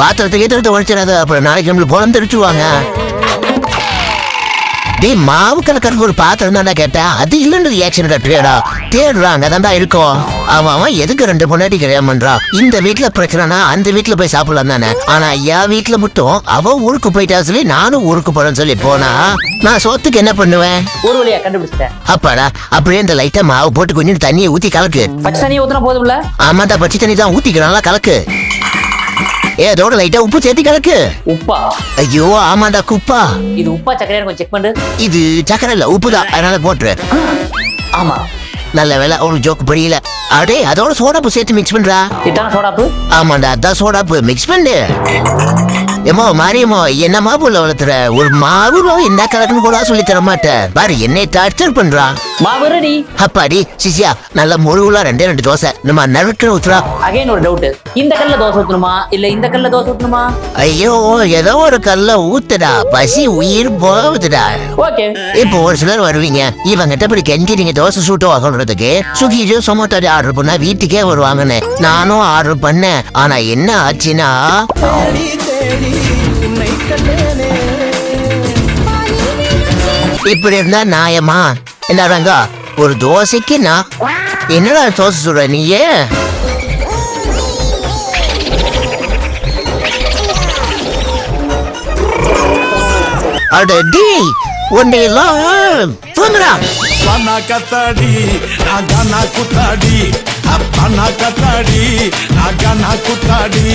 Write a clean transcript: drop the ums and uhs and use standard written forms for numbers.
பாத்திரத்தை கேட்டு உழைச்சிடாத, அப்புறம் நாளைக்கு நம்மளுக்கு குழம்பு தெரிச்சுவாங்க. டேய், மாவு கலக்கறதுக்கு ஒரு பாத்திரம் தானே கேட்டா, அது இல்லன்னு ரியாக்ஷன் கட்டுறியாடா? தேடுறாங்க தான்டா இருக்கும். அவன் எதுக்கு 2 பொண்டாட்டி கல்யாணம் பண்றான்? இந்த வீட்டுல பிரச்சனைனா அந்த வீட்டுல போய் சாப்பிடலாம் தானே. ஆனா ஐயா வீட்டுல மட்டும் அவ ஊருக்கு போயிட்டா சொல்லி நானும் ஊருக்கு போறேன்னு சொல்லி போனா நான் சோத்துக்கு என்ன பண்ணுவேன்? ஒரு வழியா கண்டுபிடிச்சிட்டேன். அப்பாடா, அப்படியே இந்த லைட்டா மாவு போட்டு கொஞ்சம் தண்ணியை ஊத்தி கலக்கு. பச்சை தண்ணியை ஊத்தினா போதும்ல? ஆமாண்டா, பச்சை தண்ணி தான் ஊத்திக்கிறாங்களா, கலக்கு. அதோட லைட்டா உப்பு சேர்த்து கலக்கு. உப்பா? ஐயோ ஆமாண்டா, குப்பா. இது உப்பா சக்கரையா கொஞ்சம் செக் பண்ணு. இது சக்கரை இல்ல, உப்புதான், அதனால போட்டுரு. ஆமா, நல்ல வேலை ஒரு ஜோக்கு புரியல. அடே, அதோட சோடாப்பு சேர்த்து மிக்ஸ் பண்றா. இதான சோடாப்பு? ஆமாண்டா, அதான் சோடாப்பு மிக்ஸ் பண்ணு. ஏமோ மாரியமோ, என்ன மாவுல வளர்த்துற? ஒரு மாவு என்ன கலக்குன்னு கூட சொல்லி தர மாட்டேன் பாரு, என்னை டார்ச்சர் பண்றா. மாவு ரெடி. அப்பாடி சிசியா, நல்ல முழுகுலா 2 தோசை நம்ம நறுக்கு ஊத்துறா. அகைன் ஒரு டவுட், இந்த கல்ல தோசை ஊத்தணுமா இல்ல இந்த கல்ல தோசை ஊத்தணுமா? ஐயோ, ஏதோ ஒரு கல்ல ஊத்துடா, பசி உயிர் போகுதுடா. ஓகே. இப்போ ஒரு சிலர் வருவீங்க, இவங்கிட்ட இப்படி கெஞ்சி நீங்க தோசை சூட்டு வாங்கறதுக்கு ஸ்விக்கியோ சொமோட்டோ ஆர்டர் பண்ணா வீட்டுக்கே வருவாங்கன்னு நானும் ஆர்டர் பண்ணேன். ஆனா என்ன ஆச்சுன்னா, இப்படி இருந்தா நியாயமா? என்னடாங்க, ஒரு தோசைக்கு நான் என்னடா தோசை சொல்ற நீயே? அடடி, உன்னையெல்லாம் தூங்குறா. Pana katadi, agana kutadi, apana katadi, agana kutadi.